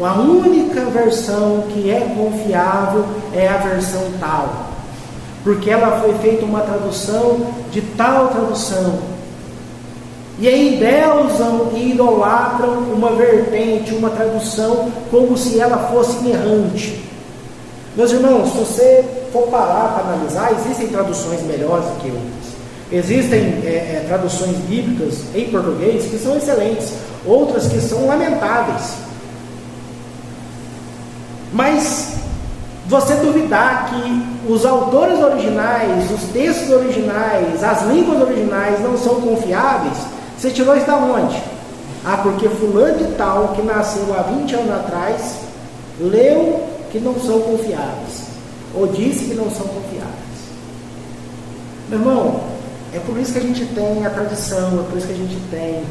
A única versão que é confiável é a versão tal, porque ela foi feita uma tradução de tal tradução. E aí endeusam e idolatram uma vertente, uma tradução, como se ela fosse inerrante. Meus irmãos, se você for parar para analisar, existem traduções melhores do que outras. Existem traduções bíblicas em português que são excelentes, outras que são lamentáveis. Mas você duvidar que os autores originais, os textos originais, as línguas originais não são confiáveis, você tirou isso da onde? Porque fulano de tal, que nasceu há 20 anos atrás, leu que não são confiáveis, ou disse que não são confiáveis. Meu irmão, é por isso que a gente tem a tradição, é por isso que a gente tem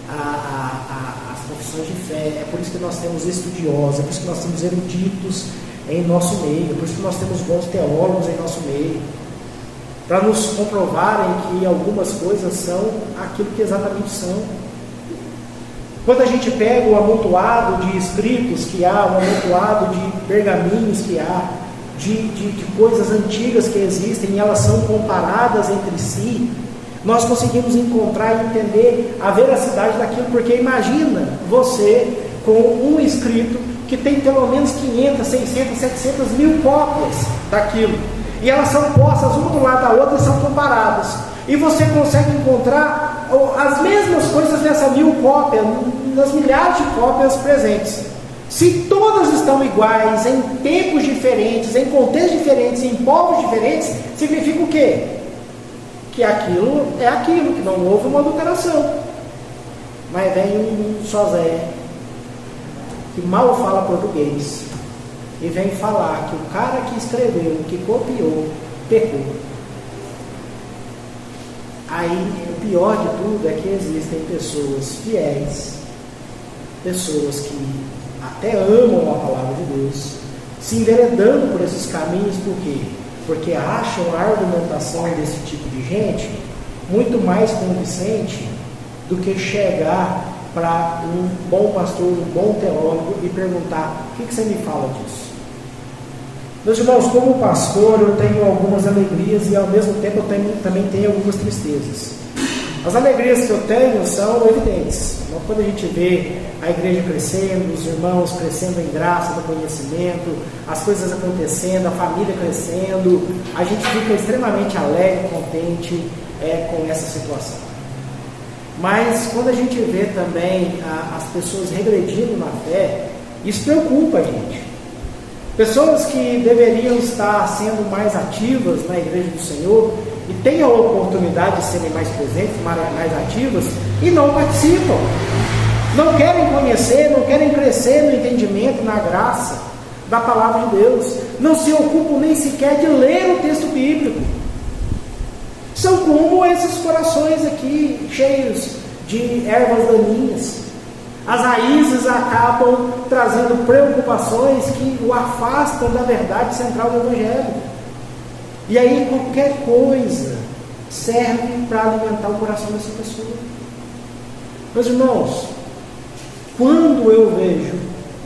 as confissões de fé, é por isso que nós temos estudiosos, é por isso que nós temos eruditos em nosso meio, é por isso que nós temos bons teólogos em nosso meio, para nos comprovarem que algumas coisas são aquilo que exatamente são. Quando a gente pega o amontoado de escritos que há, o amontoado de pergaminhos que há, de coisas antigas que existem e elas são comparadas entre si, nós conseguimos encontrar e entender a veracidade daquilo, porque imagina você com um escrito que tem pelo menos 500, 600, 700 mil cópias daquilo, e elas são postas uma do lado da outra e são comparadas, e você consegue encontrar as mesmas coisas nessa 1000 cópias, nas milhares de cópias presentes. Se todas estão iguais, em tempos diferentes, em contextos diferentes, em povos diferentes, significa o quê? Que aquilo é aquilo, que não houve uma adulteração. Mas vem um sozé que mal fala português e vem falar que o cara que escreveu, que copiou, pecou. Aí o pior de tudo é que existem pessoas fiéis, pessoas que até amam a palavra de Deus, se enveredando por esses caminhos. Por quê? Porque acham a argumentação desse tipo de gente muito mais convincente do que chegar para um bom pastor, um bom teólogo e perguntar: o que você me fala disso? Meus irmãos, como pastor, eu tenho algumas alegrias e ao mesmo tempo eu também tenho algumas tristezas. As alegrias que eu tenho são evidentes. Então, quando a gente vê a igreja crescendo, os irmãos crescendo em graça do conhecimento, as coisas acontecendo, a família crescendo, a gente fica extremamente alegre, contente com essa situação. Mas quando a gente vê também as pessoas regredindo na fé, isso preocupa a gente. Pessoas que deveriam estar sendo mais ativas na igreja do Senhor e têm a oportunidade de serem mais presentes, mais ativas, e não participam. Não querem conhecer, não querem crescer no entendimento, na graça da palavra de Deus. Não se ocupam nem sequer de ler o texto bíblico. São como esses corações aqui, cheios de ervas daninhas. As raízes acabam trazendo preocupações que o afastam da verdade central do Evangelho. E aí qualquer coisa serve para alimentar o coração dessa pessoa. Meus irmãos, quando eu vejo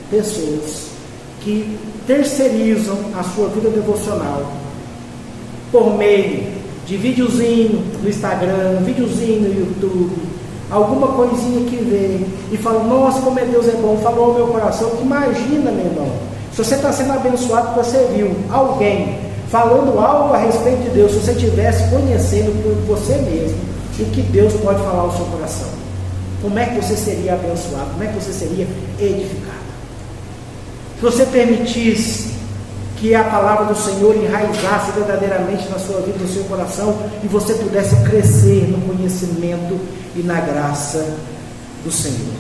pessoas que terceirizam a sua vida devocional por meio de videozinho no Instagram, videozinho no YouTube, alguma coisinha que vem e fala: nossa, como é Deus é bom, falou ao meu coração. Imagina, meu irmão, se você está sendo abençoado porque você viu alguém falando algo a respeito de Deus, se você estivesse conhecendo por você mesmo o que Deus pode falar ao seu coração, como é que você seria abençoado? Como é que você seria edificado? Se você permitisse que a palavra do Senhor enraizasse verdadeiramente na sua vida, no seu coração, e você pudesse crescer no conhecimento e na graça do Senhor.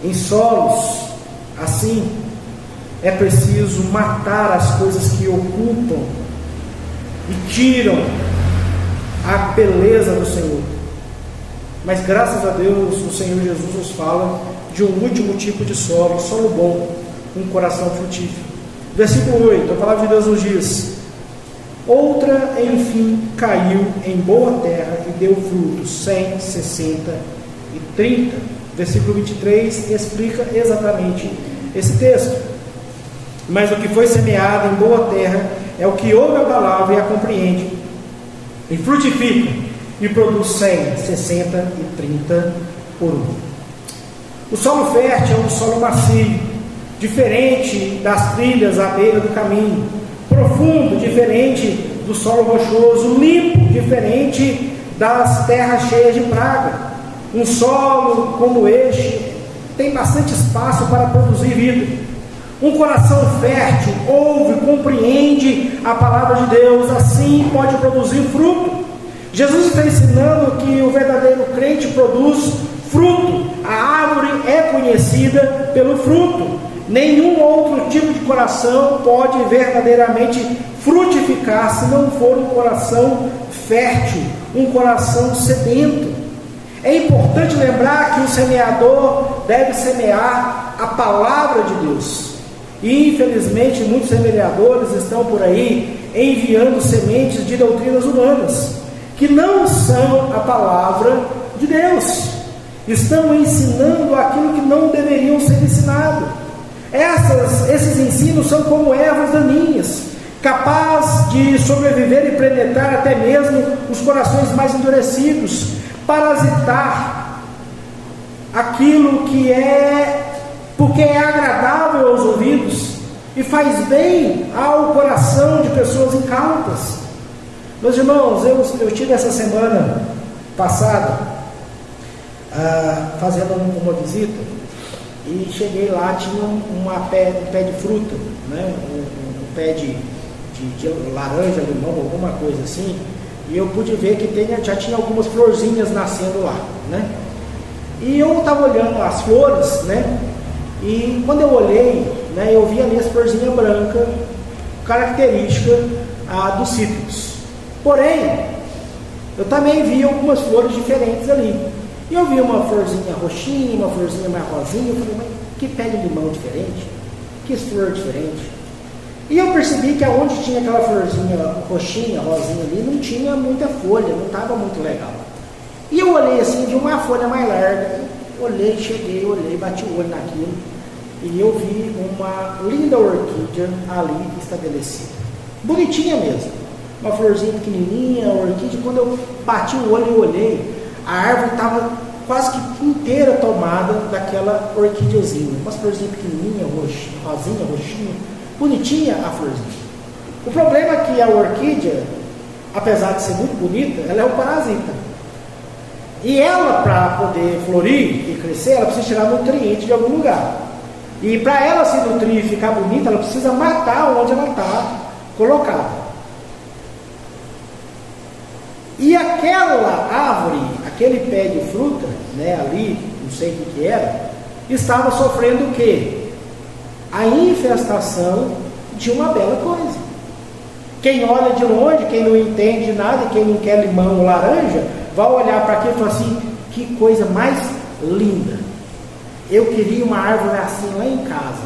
Em solos assim, é preciso matar as coisas que ocupam e tiram a beleza do Senhor. Mas graças a Deus, o Senhor Jesus nos fala de um último tipo de solo, solo bom, um coração frutífero. Versículo 8, a palavra de Deus nos diz: outra, enfim, caiu em boa terra e deu frutos, 100, 60 e 30. Versículo 23 explica exatamente esse texto. Mas o que foi semeado em boa terra é o que ouve a palavra e a compreende, e frutifica, e produz 100, 60 e 30 por um. O solo fértil é um solo macio, diferente das trilhas à beira do caminho, profundo, diferente do solo rochoso, limpo, diferente das terras cheias de praga. Um solo como este tem bastante espaço para produzir vida. Um coração fértil ouve, compreende a palavra de Deus, assim pode produzir fruto. Jesus está ensinando que o verdadeiro crente produz fruto. A árvore é conhecida pelo fruto. Nenhum outro tipo de coração pode verdadeiramente frutificar se não for um coração fértil, um coração sedento. É importante lembrar que o semeador deve semear a palavra de Deus. E infelizmente muitos semeadores estão por aí enviando sementes de doutrinas humanas, que não são a palavra de Deus. Estão ensinando aquilo que não deveriam ser ensinado. Esses ensinos são como ervas daninhas, capazes de sobreviver e penetrar até mesmo os corações mais endurecidos, parasitar aquilo que porque é agradável aos ouvidos e faz bem ao coração de pessoas incautas. Meus irmãos, eu tive essa semana passada fazendo uma visita e cheguei lá, tinha um pé de fruta, né? um pé de laranja, limão, alguma coisa assim, e eu pude ver que já tinha algumas florzinhas nascendo lá, né? E eu estava olhando as flores, né? E quando eu olhei, né, eu vi ali as florzinhas brancas, característica dos cítricos. Porém, eu também vi algumas flores diferentes ali. E eu vi uma florzinha roxinha, uma florzinha mais rosinha. Eu falei, mas que pé de limão diferente, que flor diferente. E eu percebi que aonde tinha aquela florzinha roxinha, rosinha ali, não tinha muita folha, não estava muito legal. E eu olhei assim, vi uma folha mais larga, olhei, bati o olho naquilo, e eu vi uma linda orquídea ali estabelecida. Bonitinha mesmo, uma florzinha pequenininha, orquídea. Quando eu bati o olho e olhei, a árvore estava quase que inteira tomada daquela orquídeazinha, uma florzinha pequenininha, rosinha, roxinha, bonitinha a florzinha. O problema é que a orquídea, apesar de ser muito bonita, ela é um parasita. E ela, para poder florir e crescer, ela precisa tirar nutriente de algum lugar. E para ela se nutrir e ficar bonita, ela precisa matar onde ela está colocada. E aquela árvore, aquele pé de fruta, né, ali, não sei o que era, estava sofrendo o quê? A infestação de uma bela coisa. Quem olha de longe, quem não entende nada, quem não quer limão ou laranja, vai olhar para aquilo e falar assim, que coisa mais linda. Eu queria uma árvore assim lá em casa,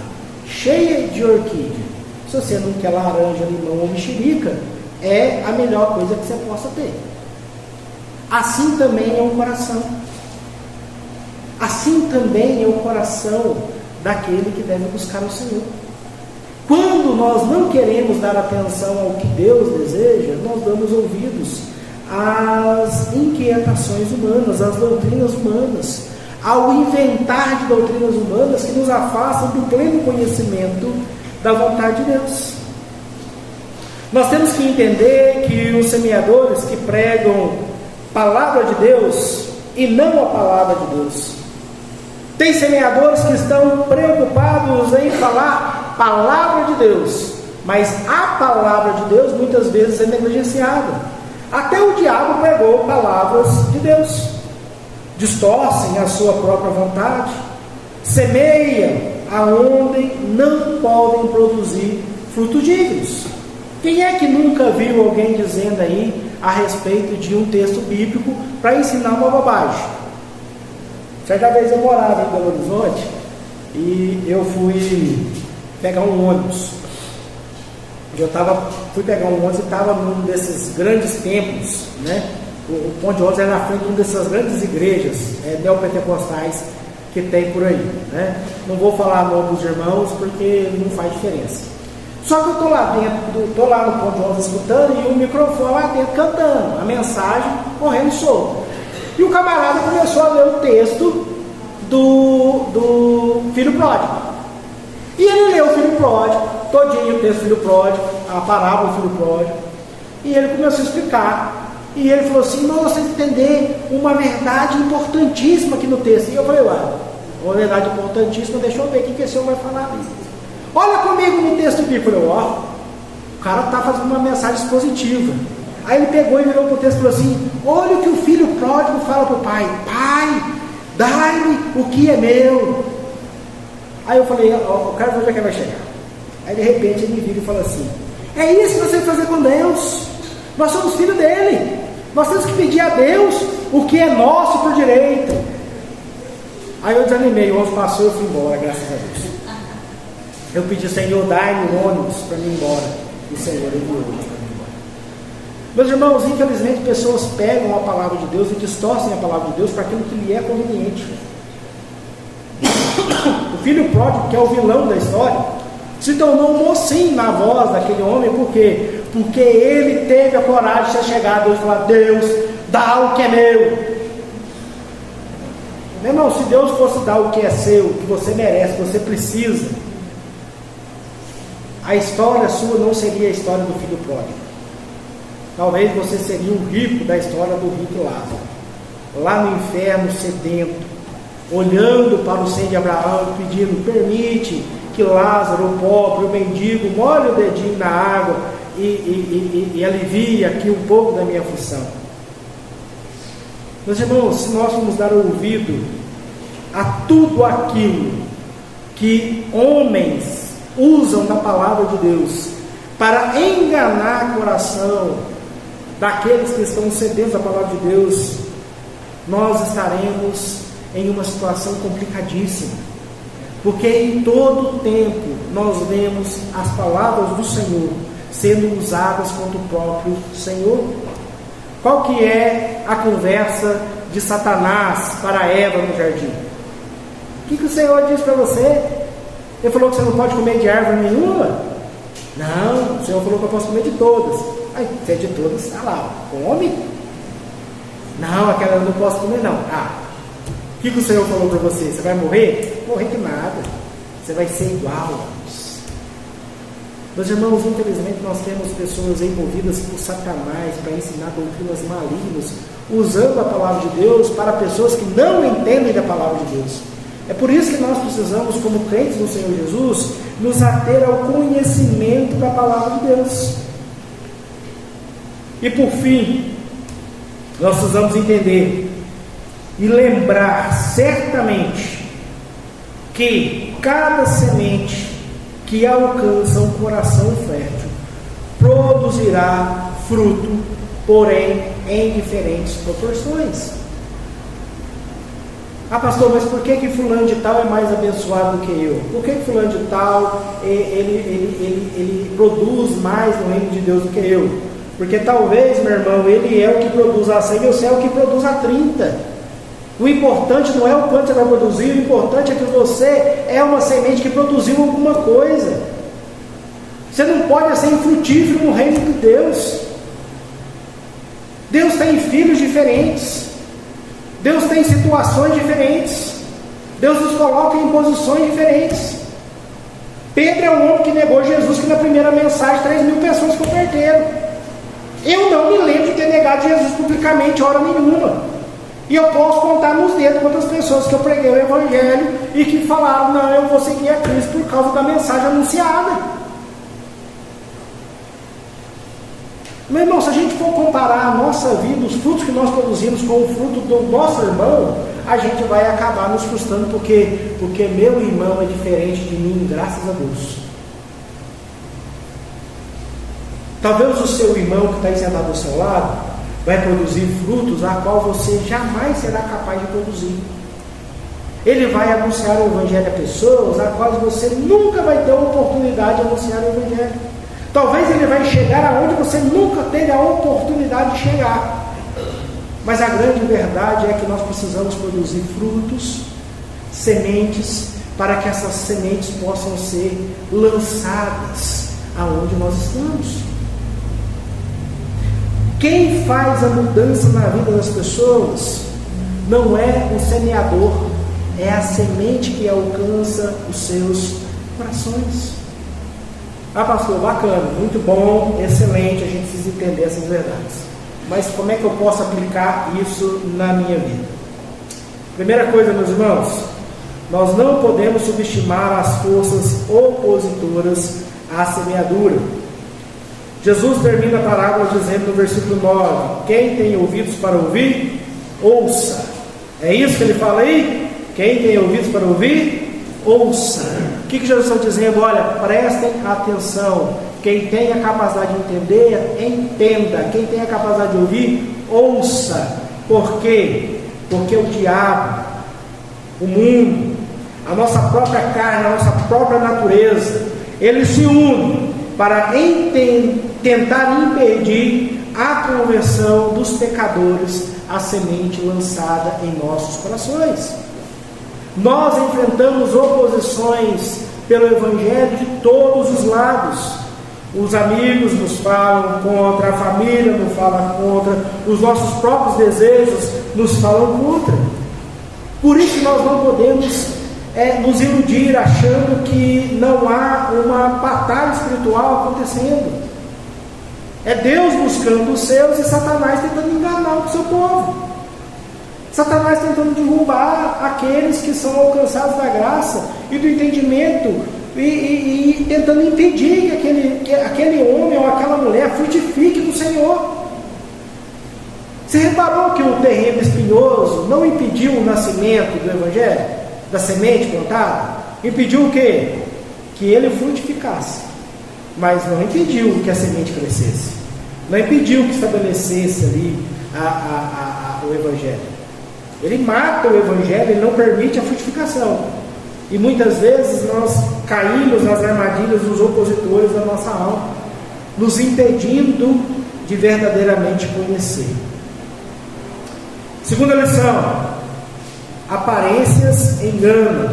cheia de orquídea. Se você não quer laranja, limão ou mexerica, é a melhor coisa que você possa ter. Assim também é o coração. Assim também é o coração daquele que deve buscar o Senhor. Quando nós não queremos dar atenção ao que Deus deseja, nós damos ouvidos às inquietações humanas, às doutrinas humanas, ao inventar de doutrinas humanas que nos afastam do pleno conhecimento da vontade de Deus. Nós temos que entender que os semeadores que pregam palavra de Deus e não a palavra de Deus. Tem semeadores que estão preocupados em falar palavra de Deus, mas a palavra de Deus muitas vezes é negligenciada. Até o diabo pregou palavras de Deus. Distorcem a sua própria vontade, semeiam aonde não podem produzir frutos dignos. Quem é que nunca viu alguém dizendo aí a respeito de um texto bíblico para ensinar uma bobagem? Certa vez eu morava em Belo Horizonte e eu fui pegar um ônibus. Fui pegar um ônibus e estava num desses grandes templos, né? O ponto de ônibus era na frente de uma dessas grandes igrejas neopentecostais que tem por aí, né? Não vou falar nome dos irmãos porque não faz diferença. Só que eu estou lá dentro, estou lá no ponto de ônibus escutando e o microfone lá dentro cantando, a mensagem correndo solto. E o camarada começou a ler o texto do filho pródigo. E ele leu o filho pródigo, todinho o texto do filho pródigo, a parábola do filho pródigo. E ele começou a explicar. E ele falou assim: nós temos que entender uma verdade importantíssima aqui no texto. E eu falei: ué, uma verdade importantíssima, deixa eu ver o que esse senhor vai falar ali. Olha comigo no texto bíblico. Eu falei: ó, o cara está fazendo uma mensagem expositiva. Aí ele pegou e virou para o texto e falou assim: olha o que o filho pródigo fala para o pai: pai, dai-me o que é meu. Aí eu falei: ó, o cara onde é que vai chegar? Aí de repente ele me vira e fala assim: é isso que você tem que fazer com Deus. Nós somos filhos dele. Nós temos que pedir a Deus o que é nosso por direito. Aí eu desanimei, o ônibus passou e eu fui embora, graças a Deus. Eu pedi: Senhor, dai-me o ônibus para mim ir embora. E o Senhor enviou o ônibus para mim ir embora. Meus irmãos, infelizmente pessoas pegam a palavra de Deus e distorcem a palavra de Deus para aquilo que lhe é conveniente. O filho pródigo, que é o vilão da história, se tornou um mocinho na voz daquele homem. Por quê? Porque ele teve a coragem de chegar a Deus e falar: Deus, dá o que é meu. Meu irmão, se Deus fosse dar o que é seu, o que você merece, que você precisa, a história sua não seria a história do filho pródigo. Talvez você seria o rico da história do rico Lázaro, lá no inferno sedento, olhando para o seio de Abraão, pedindo: permite que Lázaro, o pobre, o mendigo, molhe o dedinho na água e alivie aqui um pouco da minha aflição. Meus irmãos, se nós formos dar ouvido a tudo aquilo que homens usam da palavra de Deus para enganar o coração daqueles que estão sedentos da palavra de Deus, nós estaremos em uma situação complicadíssima, porque em todo tempo nós vemos as palavras do Senhor sendo usadas contra o próprio Senhor. Qual que é a conversa de Satanás para Eva no jardim? O que o Senhor disse para você? Ele falou que você não pode comer de árvore nenhuma? Não, o Senhor falou que eu posso comer de todas. Aí, se é de todas, está lá, come? Não, aquela eu não posso comer não. O que o Senhor falou para você? Você vai morrer? Morrer de nada. Você vai ser igual. Meus irmãos, infelizmente nós temos pessoas envolvidas por Satanás para ensinar doutrinas malignas, usando a palavra de Deus para pessoas que não entendem da palavra de Deus. É por isso que nós precisamos, como crentes do Senhor Jesus, nos ater ao conhecimento da palavra de Deus. E por fim, nós precisamos entender e lembrar certamente que cada semente que alcança um coração fértil produzirá fruto, porém em diferentes proporções. Pastor, mas por que fulano de tal é mais abençoado do que eu? Por que fulano de tal ele produz mais no reino de Deus do que eu? Porque talvez, meu irmão, ele é o que produz a 100 e você é o que produz a 30. O importante não é o quanto você vai produzir, o importante é que você é uma semente que produziu alguma coisa. Você não pode ser infrutífero no reino de Deus. Deus tem filhos diferentes. Deus tem situações diferentes. Deus nos coloca em posições diferentes. Pedro é um homem que negou Jesus, que na primeira mensagem 3.000 pessoas converteram. Eu não me lembro de ter negado Jesus publicamente hora nenhuma. E eu posso contar nos dedos quantas pessoas que eu preguei o Evangelho e que falaram: não, eu vou seguir a Cristo por causa da mensagem anunciada. Meu irmão, se a gente for comparar a nossa vida, os frutos que nós produzimos com o fruto do nosso irmão, a gente vai acabar nos frustrando, porque meu irmão é diferente de mim, graças a Deus. Talvez o seu irmão que está sentado ao seu lado vai produzir frutos a qual você jamais será capaz de produzir. Ele vai anunciar o Evangelho a pessoas a quais você nunca vai ter a oportunidade de anunciar o Evangelho. Talvez ele vai chegar aonde você nunca teve a oportunidade de chegar. Mas a grande verdade é que nós precisamos produzir frutos sementes, para que essas sementes possam ser lançadas aonde nós estamos. Quem faz a mudança na vida das pessoas não é o semeador, é a semente que alcança os seus corações. Ah, pastor, bacana, muito bom, excelente, a gente precisa entender essas verdades. Mas como é que eu posso aplicar isso na minha vida? Primeira coisa, meus irmãos, nós não podemos subestimar as forças opositoras à semeadura. Jesus termina a parábola dizendo no versículo 9: quem tem ouvidos para ouvir, ouça. É isso que ele fala aí? Quem tem ouvidos para ouvir, ouça. O que Jesus está dizendo? Olha, prestem atenção. Quem tem a capacidade de entender, entenda. Quem tem a capacidade de ouvir, ouça. Por quê? Porque o diabo, o mundo, a nossa própria carne, a nossa própria natureza, eles se unem para tentar impedir a conversão dos pecadores à semente lançada em nossos corações. Nós enfrentamos oposições pelo Evangelho de todos os lados. Os amigos nos falam contra, a família nos fala contra, os nossos próprios desejos nos falam contra. Por isso que nós não podemos nos iludir achando que não há uma batalha espiritual acontecendo. É Deus buscando os seus e Satanás tentando enganar o seu povo. Satanás tentando derrubar aqueles que são alcançados da graça e do entendimento e tentando impedir que aquele homem ou aquela mulher frutifique do Senhor. Você reparou que o terreno espinhoso não impediu o nascimento do Evangelho, da semente plantada? Impediu o quê? Que ele frutificasse, mas não impediu que a semente crescesse, não impediu que estabelecesse ali o Evangelho. Ele mata o Evangelho, ele não permite a frutificação. E muitas vezes nós caímos nas armadilhas dos opositores da nossa alma, nos impedindo de verdadeiramente conhecer. Segunda lição: aparências enganam.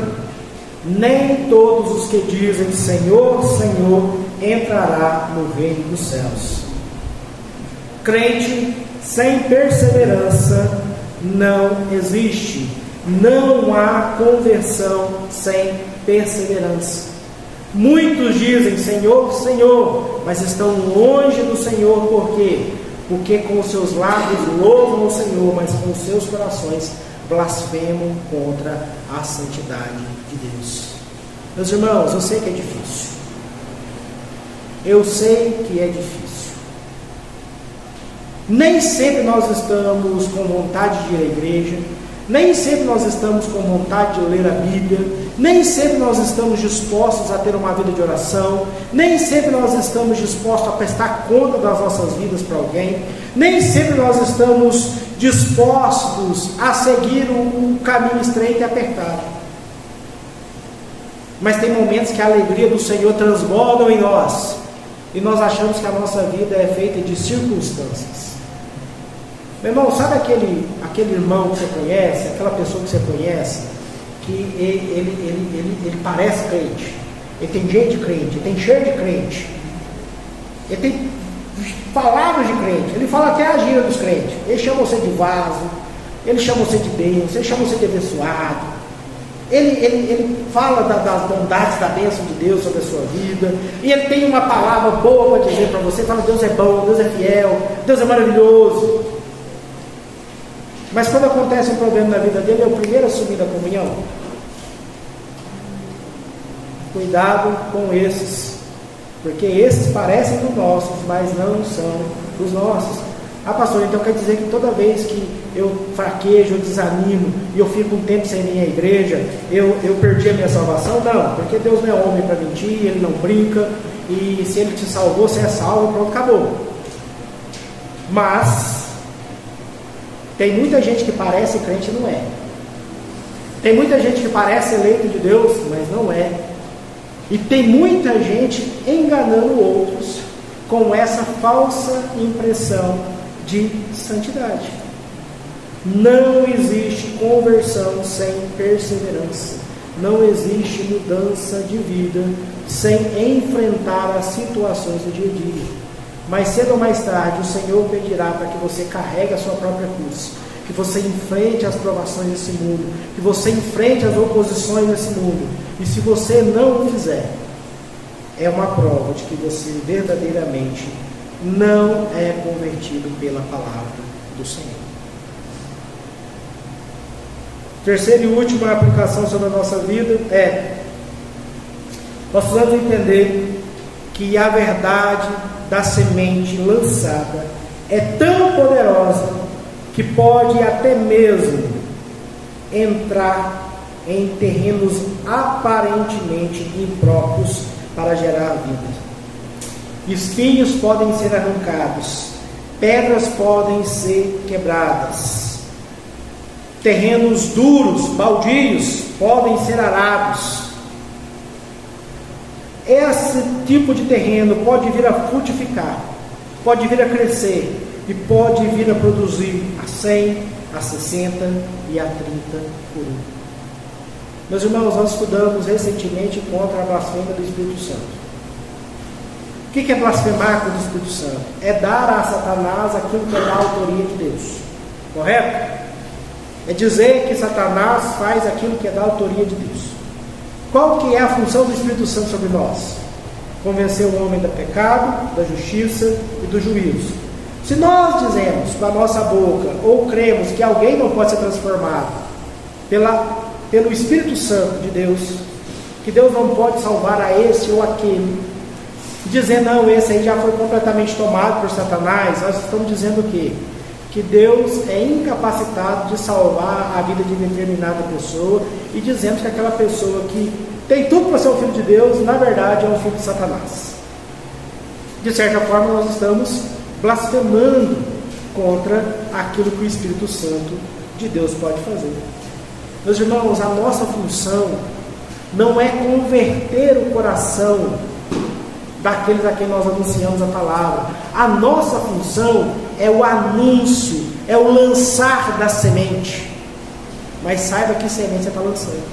Nem todos os que dizem Senhor, Senhor entrará no reino dos céus. Crente sem perseverança não existe. Não há conversão sem perseverança. Muitos dizem Senhor, Senhor, mas estão longe do Senhor. Por quê? Porque com os seus lábios louvam o Senhor, mas com os seus corações blasfemam contra a santidade de Deus. Meus irmãos, eu sei que é difícil. Eu sei que é difícil. Nem sempre nós estamos com vontade de ir à igreja, nem sempre nós estamos com vontade de ler a Bíblia, nem sempre nós estamos dispostos a ter uma vida de oração, nem sempre nós estamos dispostos a prestar conta das nossas vidas para alguém, nem sempre nós estamos dispostos a seguir um caminho estreito e apertado. Mas tem momentos que a alegria do Senhor transborda em nós, e nós achamos que a nossa vida é feita de circunstâncias. Meu irmão, sabe aquele irmão que você conhece, aquela pessoa que você conhece, que ele parece crente, ele tem jeito de crente, ele tem cheiro de crente, ele tem palavras de crente, ele fala até a gíria dos crentes, ele chama você de vaso, ele chama você de bênção, ele chama você de abençoado, ele fala das bondades da bênção de Deus sobre a sua vida, e ele tem uma palavra boa para dizer para você, fala: Deus é bom, Deus é fiel, Deus é maravilhoso. Mas quando acontece um problema na vida dele, é o primeiro a assumir a comunhão. Cuidado com esses, porque esses parecem dos nossos, mas não são dos nossos. Ah, pastor, então quer dizer que toda vez que eu fraquejo, eu desanimo, e eu fico um tempo sem ir à igreja, eu perdi a minha salvação? Não, porque Deus não é homem para mentir, Ele não brinca, e se Ele te salvou, você é salvo, pronto, acabou. Mas tem muita gente que parece crente e não é. Tem muita gente que parece eleito de Deus, mas não é. E tem muita gente enganando outros com essa falsa impressão de santidade. Não existe conversão sem perseverança. Não existe mudança de vida sem enfrentar as situações do dia a dia. Mais cedo ou mais tarde, o Senhor pedirá para que você carregue a sua própria cruz, que você enfrente as provações desse mundo, que você enfrente as oposições desse mundo. E se você não o fizer, é uma prova de que você verdadeiramente não é convertido pela palavra do Senhor. Terceira e última aplicação sobre a nossa vida nós precisamos entender que a verdade da semente lançada é tão poderosa que pode até mesmo entrar em terrenos aparentemente impróprios para gerar vida. Espinhos podem ser arrancados, pedras podem ser quebradas, terrenos duros, baldios, podem ser arados. Esse tipo de terreno pode vir a frutificar, pode vir a crescer e pode vir a produzir a 100, a 60 e a 30 por um. Meus irmãos, nós estudamos recentemente contra a blasfêmia do Espírito Santo. O que é blasfemar contra o Espírito Santo? É dar a Satanás aquilo que é da autoria de Deus, correto? É dizer que Satanás faz aquilo que é da autoria de Deus. Qual que é a função do Espírito Santo sobre nós? Convencer o homem do pecado, da justiça e do juízo. Se nós dizemos com a nossa boca, ou cremos que alguém não pode ser transformado pelo Espírito Santo de Deus, que Deus não pode salvar a esse ou aquele, dizer não, esse aí já foi completamente tomado por Satanás, nós estamos dizendo o quê? Que Deus é incapacitado de salvar a vida de determinada pessoa, e dizemos que aquela pessoa que tem tudo para ser um filho de Deus, na verdade é um filho de Satanás. De certa forma nós estamos blasfemando contra aquilo que o Espírito Santo de Deus pode fazer. Meus irmãos, a nossa função não é converter o coração daqueles a quem nós anunciamos a palavra. A nossa função é o anúncio, é o lançar da semente. Mas saiba que semente você está lançando.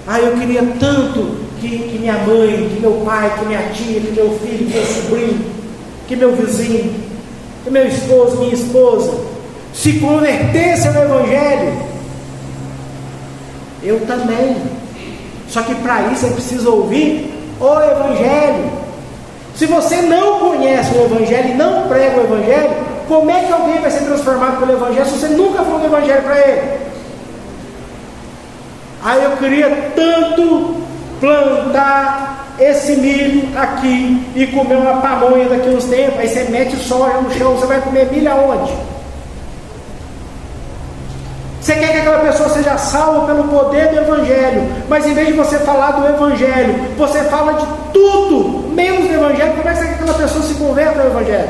Eu queria tanto que minha mãe, que meu pai, que minha tia, que meu filho, que meu sobrinho, que meu vizinho, que meu esposo, minha esposa se convertesse ao Evangelho. Eu também. Só que para isso é preciso ouvir o Evangelho. Se você não conhece o Evangelho e não prega o Evangelho, como é que alguém vai ser transformado pelo Evangelho se você nunca falou do Evangelho para ele? Eu queria tanto plantar esse milho aqui e comer uma pamonha daqui uns tempos. Aí você mete soja no chão, você vai comer milho aonde? Você quer que aquela pessoa seja salva pelo poder do Evangelho, mas em vez de você falar do Evangelho, você fala de tudo menos do Evangelho. Como é que você quer que aquela pessoa se converta ao Evangelho?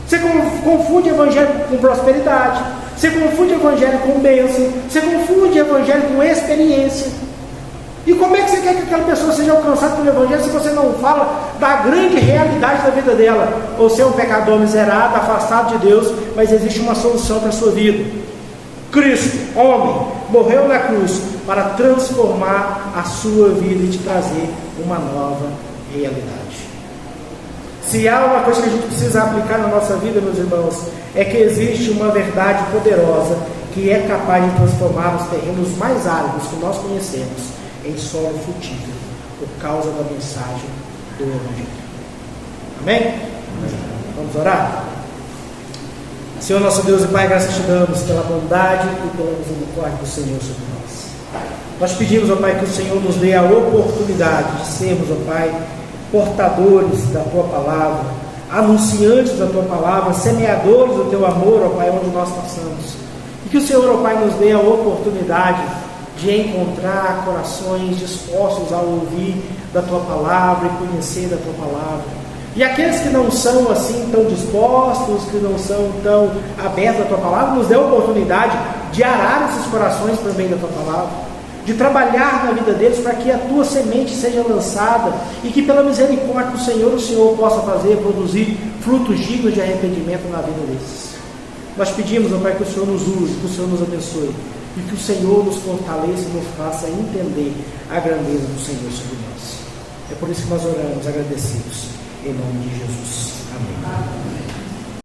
Você confunde Evangelho com prosperidade, você confunde Evangelho com bênção, você confunde Evangelho com experiência. E como é que você quer que aquela pessoa seja alcançada pelo Evangelho se você não fala da grande realidade da vida dela? Você é um pecador miserável, afastado de Deus, mas existe uma solução para a sua vida. Cristo, homem, morreu na cruz para transformar a sua vida e te trazer uma nova realidade. Se há uma coisa que a gente precisa aplicar na nossa vida, meus irmãos, é que existe uma verdade poderosa que é capaz de transformar os terrenos mais áridos que nós conhecemos em solo frutífero, por causa da mensagem do Evangelho. Amém? Vamos orar? Senhor nosso Deus e Pai, graças te damos pela bondade e pela misericórdia do Senhor sobre nós. Nós pedimos, ó Pai, que o Senhor nos dê a oportunidade de sermos, ó Pai, portadores da Tua Palavra, anunciantes da Tua Palavra, semeadores do Teu amor, ó Pai, onde nós passamos. E que o Senhor, ó Pai, nos dê a oportunidade de encontrar corações dispostos a ouvir da Tua Palavra e conhecer da Tua Palavra. E aqueles que não são assim tão dispostos, que não são tão abertos à Tua Palavra, nos dê a oportunidade de arar esses corações também da Tua Palavra, de trabalhar na vida deles para que a Tua semente seja lançada e que pela misericórdia do Senhor, o Senhor possa produzir frutos dignos de arrependimento na vida desses. Nós pedimos, ó Pai, que o Senhor nos use, que o Senhor nos abençoe e que o Senhor nos fortaleça e nos faça entender a grandeza do Senhor sobre nós. É por isso que nós oramos agradecidos, em nome de Jesus. Amém.